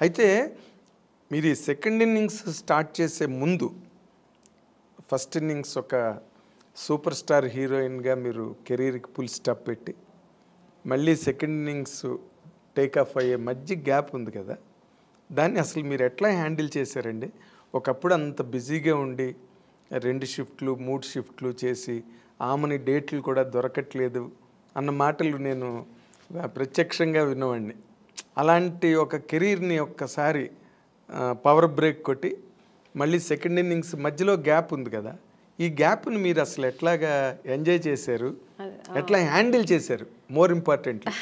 అయితే మీరు ఈ సెకండ్ ఇన్నింగ్స్ స్టార్ట్ చేసే ముందు ఫస్ట్ ఇన్నింగ్స్ ఒక సూపర్ స్టార్ హీరోయిన్గా మీరు కెరీర్కి ఫుల్ స్టాప్ పెట్టి మళ్ళీ సెకండ్ ఇన్నింగ్స్ టేక్ ఆఫ్ అయ్యే మధ్య గ్యాప్ ఉంది కదా, దాన్ని అసలు మీరు ఎట్లా హ్యాండిల్ చేశారండి? ఒకప్పుడు అంత బిజీగా ఉండి 2 షిఫ్ట్లు 3 షిఫ్ట్లు చేసి ఆమెని డేట్లు కూడా దొరకట్లేదు అన్న మాటలు నేను ప్రత్యక్షంగా విన్నవాడిని. అలాంటి ఒక కెరీర్ని ఒక్కసారి పవర్ బ్రేక్ కొట్టి మళ్ళీ సెకండ్ ఇన్నింగ్స్ మధ్యలో గ్యాప్ ఉంది కదా, ఈ గ్యాప్ని మీరు అసలు ఎట్లాగా ఎంజాయ్ చేశారు, ఎట్లా హ్యాండిల్ చేశారు? మోర్ ఇంపార్టెంట్లీ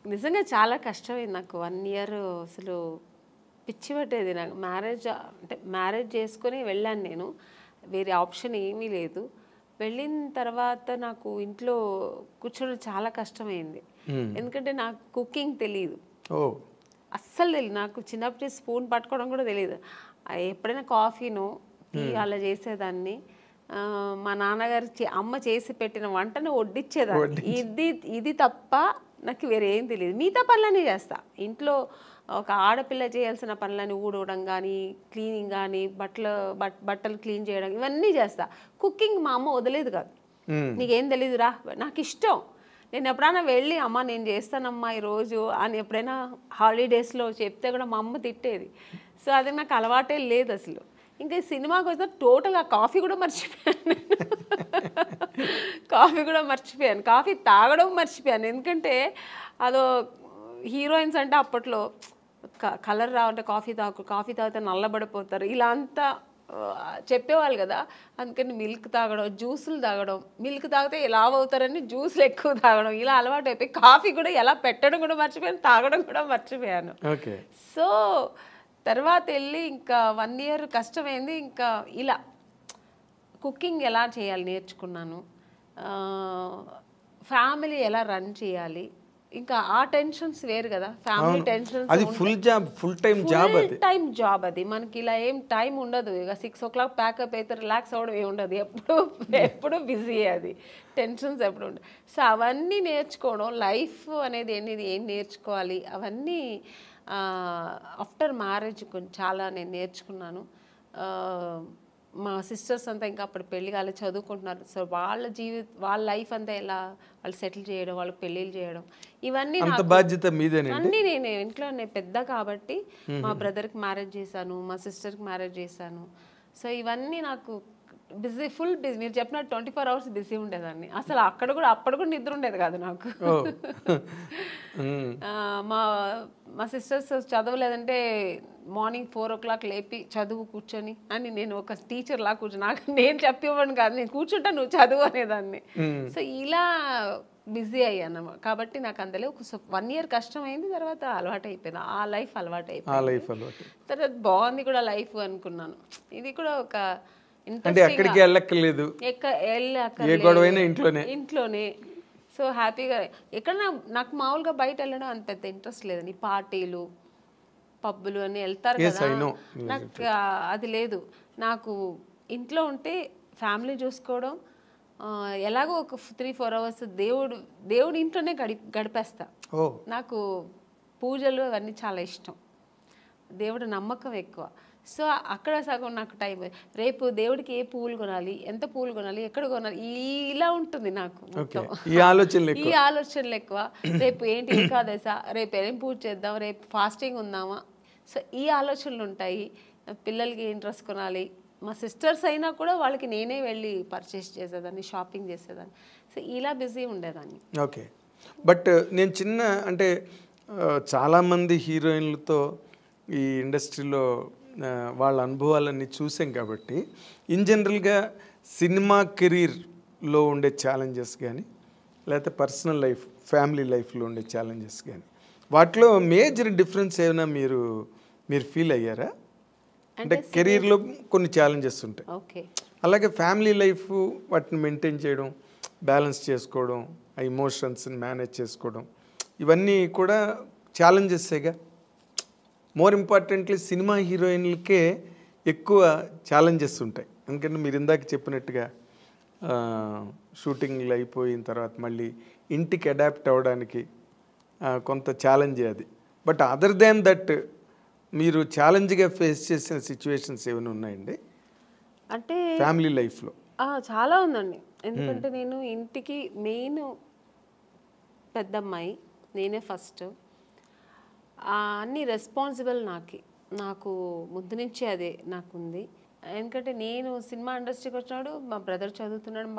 నిజంగా చాలా కష్టమైంది నాకు 1 ఇయర్. అసలు పిచ్చి పట్టేది నాకు. మ్యారేజ్ చేసుకొని వెళ్ళాను నేను, వేరే ఆప్షన్ ఏమీ లేదు. వెళ్ళిన తర్వాత నాకు ఇంట్లో కూర్చోడం చాలా కష్టమైంది. ఎందుకంటే నాకు కుకింగ్ తెలియదు, అస్సలు తెలియదు. నాకు చిన్నప్పటి స్పూన్ పట్టుకోవడం కూడా తెలియదు. ఎప్పుడైనా కాఫీను టీ అలా చేసేదాన్ని. మా నాన్నగారు అమ్మ చేసి పెట్టిన వంటను వడ్డిచ్చేదాన్ని. ఇది తప్ప నాకు వేరే ఏం తెలియదు. మిగతా పనులన్నీ చేస్తా ఇంట్లో. ఒక ఆడపిల్ల చేయాల్సిన పనులని ఊడవడం కానీ, క్లీనింగ్ కానీ, బట్టలు క్లీన్ చేయడం, ఇవన్నీ చేస్తా. కుకింగ్ మా అమ్మ వదిలేదు కాదు. నీకేం తెలీదురా, నాకు ఇష్టం. నేను ఎప్పుడైనా వెళ్ళి అమ్మ నేను చేస్తానమ్మా ఈరోజు అని ఎప్పుడైనా హాలిడేస్లో చెప్తే కూడా మా అమ్మ తిట్టేది. సో అది నాకు అలవాటే లేదు అసలు. ఇంకా సినిమాకి వస్తే టోటల్గా కాఫీ కూడా మర్చిపోయాను. కాఫీ తాగడం మర్చిపోయాను. ఎందుకంటే అదో హీరోయిన్స్ అంటే అప్పట్లో కలర్ రావంటే కాఫీ తాగితే నల్లబడిపోతారు ఇలా అంతా చెప్పేవాళ్ళు కదా. అందుకని మిల్క్ తాగడం, జ్యూసులు తాగడం, మిల్క్ తాగితే లావ్ అవుతారని జ్యూసులు ఎక్కువ తాగడం, ఇలా అలవాటు అయిపోయి కాఫీ కూడా ఎలా పెట్టడం కూడా మర్చిపోయాను, తాగడం కూడా మర్చిపోయాను. సో తర్వాత వెళ్ళి ఇంకా 1 ఇయర్ కష్టమైంది. ఇంకా ఇలా కుకింగ్ ఎలా చేయాలి నేర్చుకున్నాను, ఫ్యామిలీ ఎలా రన్ చేయాలి. ఇంకా ఆ టెన్షన్స్ వేరు కదా, ఫ్యామిలీ టెన్షన్స్. అది ఫుల్ టైం జాబ్ అది. మనకి ఇలా ఏం టైం ఉండదు. ఇక 6 o'clock ప్యాకప్ అయితే రిలాక్స్ అవ్వడం ఏమి ఉండదు. ఎప్పుడు బిజీ, అది టెన్షన్స్ ఎప్పుడు ఉండదు. సో అవన్నీ నేర్చుకోవడం, లైఫ్ అనేది ఏం నేర్చుకోవాలి అవన్నీ ఆఫ్టర్ మ్యారేజ్ చాలా నేను నేర్చుకున్నాను. మా సిస్టర్స్ అంతా ఇంకా అప్పుడు పెళ్లి కాలేదు, చదువుకుంటున్నారు. సో వాళ్ళ లైఫ్ అంతా ఎలా వాళ్ళు సెటిల్ చేయడం, వాళ్ళకి పెళ్ళిళ్ళు చేయడం, ఇవన్నీ బాధ్యత మీదేనా? అన్నీ నేను ఇంట్లో పెద్ద కాబట్టి మా బ్రదర్కి మ్యారేజ్ చేశాను, మా సిస్టర్కి మ్యారేజ్ చేశాను. సో ఇవన్నీ నాకు ఫుల్ బిజీ. మీరు చెప్పినట్టు 24 hours బిజీ ఉండేదాన్ని. అసలు అప్పుడు కూడా నిద్ర ఉండేది కాదు నాకు. మా సిస్టర్స్ చదవలేదంటే మార్నింగ్ 4 o'clock లేపి చదువు కూర్చొని అని, నేను ఒక టీచర్ లా నేను చెప్పివ్వను కాదు, నేను కూర్చుంటా నువ్వు చదువు అనేదాన్ని. సో ఇలా బిజీ అయ్యాను కాబట్టి నాకు అందులో ఒక 1 year కష్టమైంది. తర్వాత అలవాటు అయిపోయింది, ఆ లైఫ్ అలవాటు అయిపోయింది. తర్వాత బాగుంది కూడా లైఫ్ అనుకున్నాను. ఇది కూడా ఒక ఎక్కడికి వెళ్ళక్కర్లేదు, ఇంట్లోనే. సో హ్యాపీగా ఎక్కడ నాకు మామూలుగా బయట వెళ్ళడం అంత పెద్ద ఇంట్రెస్ట్ లేదని, పార్టీలు పబ్బులు అని వెళ్తారు కదా, నాకు అది లేదు. నాకు ఇంట్లో ఉంటే ఫ్యామిలీ చూసుకోవడం, ఎలాగో ఒక 3-4 hours దేవుడు ఇంట్లోనే గడిపేస్తా. నాకు పూజలు అవన్నీ చాలా ఇష్టం, దేవుడు నమ్మకం ఎక్కువ. సో అక్కడ సగం నాకు టైం. రేపు దేవుడికి ఏ పువ్వులు కొనాలి, ఎంత పువ్వులు కొనాలి, ఎక్కడ కొనాలి, ఇలా ఉంటుంది నాకు మొత్తం. ఈ ఆలోచనలు ఎక్కువ. రేపు ఏంటి ఏకాదశ, రేపు ఏం పూజ చేద్దాం, రేపు ఫాస్టింగ్ ఉందామా, సో ఈ ఆలోచనలు ఉంటాయి. పిల్లలకి ఏం డ్రెస్ కొనాలి, మా సిస్టర్స్ అయినా కూడా వాళ్ళకి నేనే వెళ్ళి పర్చేస్ చేసేదాన్ని, షాపింగ్ చేసేదాన్ని. సో ఇలా బిజీ ఉండేదాన్ని. ఓకే. బట్ నేను అంటే చాలామంది హీరోయిన్లతో ఈ ఇండస్ట్రీలో వాళ్ళ అనుభవాలన్నీ చూసాం కాబట్టి ఇన్ జనరల్గా సినిమా కెరీర్లో ఉండే ఛాలెంజెస్ కానీ, లేకపోతే పర్సనల్ లైఫ్ ఫ్యామిలీ లైఫ్లో ఉండే ఛాలెంజెస్ కానీ, వాటిలో మేజర్ డిఫరెన్స్ ఏమైనా మీరు ఫీల్ అయ్యారా? అంటే కెరీర్లో కొన్ని ఛాలెంజెస్ ఉంటాయి, అలాగే ఫ్యామిలీ లైఫ్ వాటిని మెయింటైన్ చేయడం, బ్యాలెన్స్ చేసుకోవడం, ఆ ఎమోషన్స్ని మేనేజ్ చేసుకోవడం, ఇవన్నీ కూడా ఛాలెంజెస్సేగా. మోర్ ఇంపార్టెంట్లీ సినిమా హీరోయిన్లకే ఎక్కువ ఛాలెంజెస్ ఉంటాయి. ఎందుకంటే మీరు ఇందాక చెప్పినట్టుగా షూటింగ్లు అయిపోయిన తర్వాత మళ్ళీ ఇంటికి అడాప్ట్ అవ్వడానికి కొంత ఛాలెంజ్ అది. బట్ అదర్ దాన్ దట్ మీరు ఛాలెంజ్గా ఫేస్ చేసిన సిచ్యువేషన్స్ ఏమైనా ఉన్నాయండి అంటే ఫ్యామిలీ లైఫ్లో? చాలా ఉందండి. ఎందుకంటే నేను ఇంటికి మెయిన్ పెద్దమ్మాయి, నేనే ఫస్ట్. అన్ని రెస్పాన్సిబుల్ నాకు ముందు నుంచే అదే నాకుంది. ఎందుకంటే నేను సినిమా ఇండస్ట్రీకి వచ్చినాడు, మా బ్రదర్ చదువుతున్నాడు,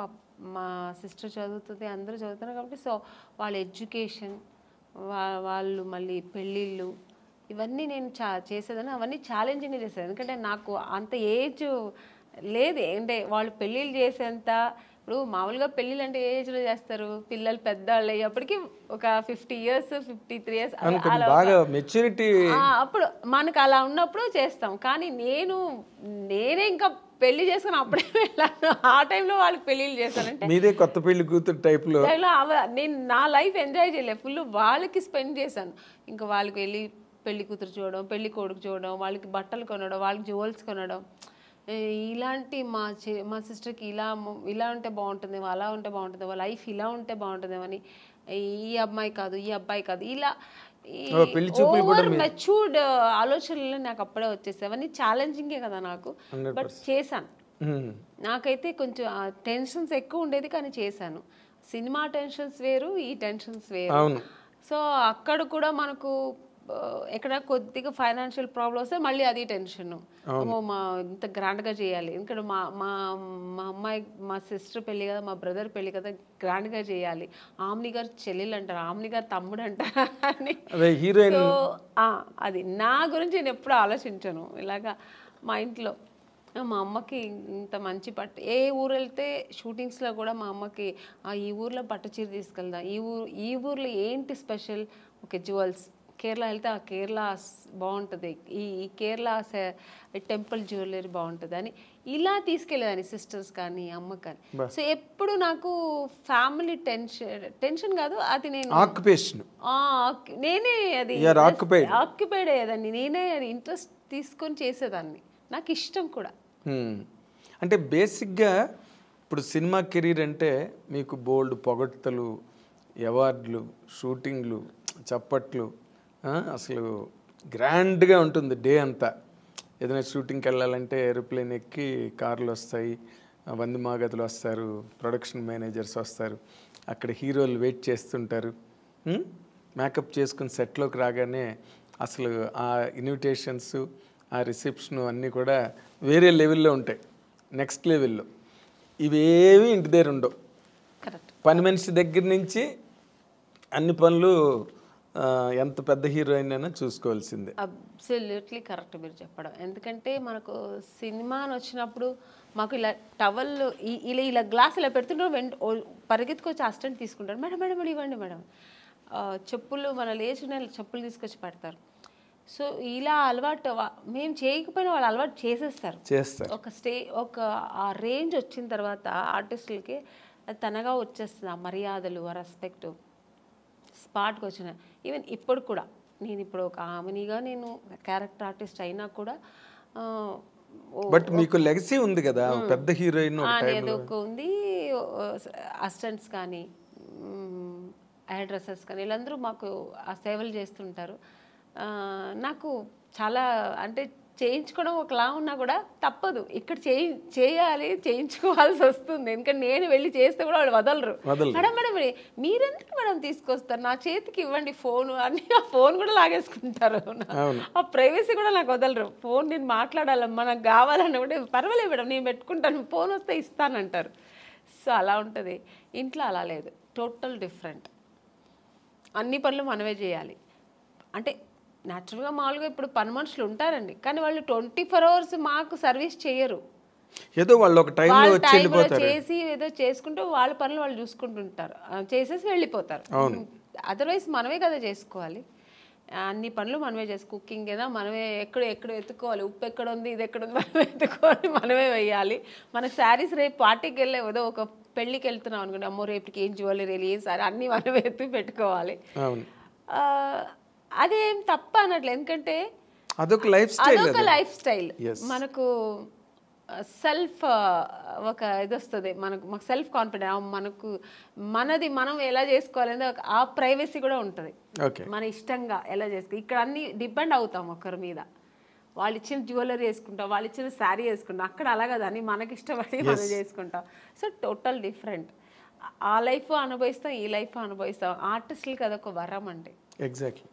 మా సిస్టర్ చదువుతుంది, అందరూ చదువుతున్నారు. కాబట్టి సో వాళ్ళ ఎడ్యుకేషన్, వాళ్ళు మళ్ళీ పెళ్ళిళ్ళు, ఇవన్నీ నేను చేసేదాన్ని. అవన్నీ ఛాలెంజింగ్గా చేసేది. ఎందుకంటే నాకు అంత ఏజ్ లేదు. అంటే వాళ్ళు పెళ్ళిళ్ళు చేసేంత, ఇప్పుడు మామూలుగా పెళ్ళిళ్ళు అంటే ఏ ఏజ్లో చేస్తారు? పిల్లలు పెద్దవాళ్ళు అయ్యేప్పటికి ఒక 50 years 53 years అప్పుడు మనకు అలా ఉన్నప్పుడు చేస్తాం. కానీ నేనే ఇంకా పెళ్లి చేసుకుని అప్పుడే వెళ్ళాను. ఆ టైంలో వాళ్ళకి పెళ్ళిళ్ళు చేశానంటే మీదే కొత్త పెళ్లి కూతురు టైప్లో నేను నా లైఫ్ ఎంజాయ్ చేయలేదు. ఫుల్ వాళ్ళకి స్పెండ్ చేశాను. ఇంకా వాళ్ళకి వెళ్ళి పెళ్లి కూతురు చూడడం, పెళ్లి కొడుకు చూడడం, వాళ్ళకి బట్టలు కొనడం, వాళ్ళకి జ్యువెల్స్ కొనడం, ఇలాంటి మా సిస్టర్కి ఇలా ఉంటే బాగుంటుంది, అలా ఉంటే బాగుంటుంది, వాళ్ళ లైఫ్ ఇలా ఉంటే బాగుంటుంది అని, ఈ అమ్మాయి కాదు ఈ అబ్బాయి కాదు, ఇలా ఓవర్ మెచ్యూర్డ్ ఆలోచనలు నాకు అప్పుడే వచ్చేసాయి. అవన్నీ ఛాలెంజింగే కదా నాకు, బట్ చేశాను. నాకైతే కొంచెం టెన్షన్స్ ఎక్కువ ఉండేది, కానీ చేశాను. సినిమా టెన్షన్స్ వేరు, ఈ టెన్షన్స్ వేరు. సో అక్కడ కూడా మనకు ఎక్కడ కొద్దిగా ఫైనాన్షియల్ ప్రాబ్లమ్ వస్తే మళ్ళీ అది టెన్షన్. ఇంత గ్రాండ్గా చేయాలి, ఎందుకంటే మా అమ్మాయి, మా సిస్టర్ పెళ్ళి కదా, మా బ్రదర్ పెళ్ళి కదా, గ్రాండ్గా చేయాలి. ఆమ్ని గారు చెల్లెలు అంటారు, ఆమ్ని గారు తమ్ముడు అంటారు అని. సో అది నా గురించి నేను ఎప్పుడు ఆలోచించాను. ఇలాగా మా ఇంట్లో మా అమ్మకి ఇంత మంచి పట్టు, ఏ ఊరు వెళ్తే షూటింగ్స్లో కూడా మా అమ్మకి ఈ ఊర్లో పట్టు చీర తీసుకెళ్దాం, ఈ ఊర్లో ఏంటి స్పెషల్, ఓకే జ్యువెల్స్, కేరళ వెళ్తే ఆ కేరళ బాగుంటుంది, ఈ కేరళ టెంపుల్ జ్యువెలరీ బాగుంటుంది అని ఇలా తీసుకెళ్ళేదాన్ని, సిస్టర్స్ కానీ అమ్మ కానీ. సో ఎప్పుడు నాకు ఫ్యామిలీ టెన్షన్ కాదు, అది నేను నేనే అది ఆక్యుపైడ్ అయ్యేదాన్ని, నేనే అది ఇంట్రెస్ట్ తీసుకొని చేసేదాన్ని, నాకు ఇష్టం కూడా. అంటే బేసిక్గా ఇప్పుడు సినిమా కెరీర్ అంటే మీకు బోల్డ్ పొగడ్తలు, అవార్డులు, షూటింగ్లు, చప్పట్లు, అసలు గ్రాండ్గా ఉంటుంది డే అంతా. ఏదైనా షూటింగ్కి వెళ్ళాలంటే ఏరోప్లేన్ ఎక్కి కార్లు వస్తాయి, వంది మాగదులు వస్తారు, ప్రొడక్షన్ మేనేజర్స్ వస్తారు, అక్కడ హీరోలు వెయిట్ చేస్తుంటారు. మేకప్ చేసుకుని సెట్లోకి రాగానే అసలు ఆ ఇన్విటేషన్స్, ఆ రిసెప్షను అన్నీ కూడా వేరే లెవెల్లో ఉంటాయి, నెక్స్ట్ లెవెల్లో. ఇవేవి ఇంటి దగ్గర ఉండవు. పని మనిషి దగ్గర నుంచి అన్ని పనులు ఎంత పెద్ద హీరోయిన్ అయినా చూసుకోవాల్సిందే. అబ్సల్యూట్లీ కరెక్ట్ మీరు చెప్పడం. ఎందుకంటే మనకు సినిమా అని వచ్చినప్పుడు మాకు ఇలా టవల్ ఇలా గ్లాస్ ఇలా పెడుతుంటే పరిగెత్తుకొచ్చి అసిస్టెంట్ తీసుకుంటారు, మేడం మేడం మేడం ఇవ్వండి మేడం. చెప్పులు మన లేచిన చెప్పులు తీసుకొచ్చి పెడతారు. సో ఇలా అలవాటు మేము చేయకపోయినా వాళ్ళు అలవాటు చేసేస్తారు. ఒక ఆ రేంజ్ వచ్చిన తర్వాత ఆర్టిస్టులకి అది తనగా వచ్చేస్తుంది, ఆ మర్యాదలు, ఆ రెస్పెక్ట్ స్పాట్కి వచ్చిన. ఈవెన్ ఇప్పుడు కూడా నేను ఇప్పుడు ఒక ఆమెనిగా నేను క్యారెక్టర్ ఆర్టిస్ట్ అయినా కూడా బట్ మీకు లెగసీ ఉంది కదా, పెద్ద హీరోయిన్ అనేది ఒక ఉంది. అసిస్టెంట్స్ కానీ హెయిర్ డ్రెస్సర్స్ కానీ వీళ్ళందరూ మాకు ఆ సేవలు చేస్తుంటారు. నాకు చాలా అంటే చేయించుకోవడం ఒకలా ఉన్నా కూడా తప్పదు, ఇక్కడ చేయాలి, చేయించుకోవాల్సి వస్తుంది. ఎందుకంటే నేను వెళ్ళి చేస్తే కూడా వాళ్ళు వదలరు. మేడం మేడం మీరెందుకు మేడం తీసుకొస్తారు, నా చేతికి ఇవ్వండి ఫోను అని, ఆ ఫోన్ కూడా లాగేసుకుంటారు. ఆ ప్రైవసీ కూడా నాకు వదలరు. ఫోన్ నేను మాట్లాడాలమ్మా, నాకు కావాలన్నా కూడా పర్వాలేదు మేడం నేను పెట్టుకుంటాను, ఫోన్ వస్తే ఇస్తానంటారు. సో అలా ఉంటుంది. ఇంట్లో అలా లేదు, టోటల్ డిఫరెంట్. అన్ని పనులు మనమే చేయాలి. అంటే న్యాచురల్గా మామూలుగా ఇప్పుడు పని మనుషులు ఉంటారండి, కానీ వాళ్ళు 24 hours మాకు సర్వీస్ చేయరు. ఏదో వాళ్ళు ఒక టైంలో చేసి ఏదో చేసుకుంటూ వాళ్ళ పనులు వాళ్ళు చూసుకుంటుంటారు, చేసేసి వెళ్ళిపోతారు. అదర్వైజ్ మనమే కదా చేసుకోవాలి. అన్ని పనులు మనమే కుకింగ్ ఏదో మనమే ఎక్కడ ఎత్తుకోవాలి, ఉప్పు ఎక్కడ ఉంది, ఇది ఎక్కడ ఉంది మనమే ఎత్తుకోవాలి, మనమే వేయాలి. మనకు శారీస్ రేపు పార్టీకి వెళ్ళే ఏదో ఒక పెళ్ళికి వెళ్తున్నాం అనుకోండి, అమ్మో రేపుకి ఏం జ్యువెలరీ, ఏం సారీ అన్నీ మనమే ఎత్తి పెట్టుకోవాలి. అదేం తప్ప అనట్లేదు, ఎందుకంటే అదొక లైఫ్ స్టైల్. మనకు సెల్ఫ్ ఒక ఇది వస్తుంది మాకు సెల్ఫ్ కాన్ఫిడెన్స్, మనది మనం ఎలా చేసుకోవాలనేది ఆ ప్రైవసీ కూడా ఉంటుంది. ఓకే. మన ఇష్టంగా ఎలా చేసుకో, ఇక్కడ అన్ని డిపెండ్ అవుతాం ఒకరి మీద. వాళ్ళు ఇచ్చిన జ్యువెలరీ వేసుకుంటాం, వాళ్ళు ఇచ్చిన శారీ వేసుకుంటాం, అక్కడ అలా కదా అని మనకి ఇష్టపడి మనం చేసుకుంటాం. So total different. ఆ లైఫ్ అనుభవిస్తాం, ఈ లైఫ్ అనుభవిస్తాం. ఆర్టిస్టులకి అదొక వరం అంటే. ఎగ్జాక్ట్లీ.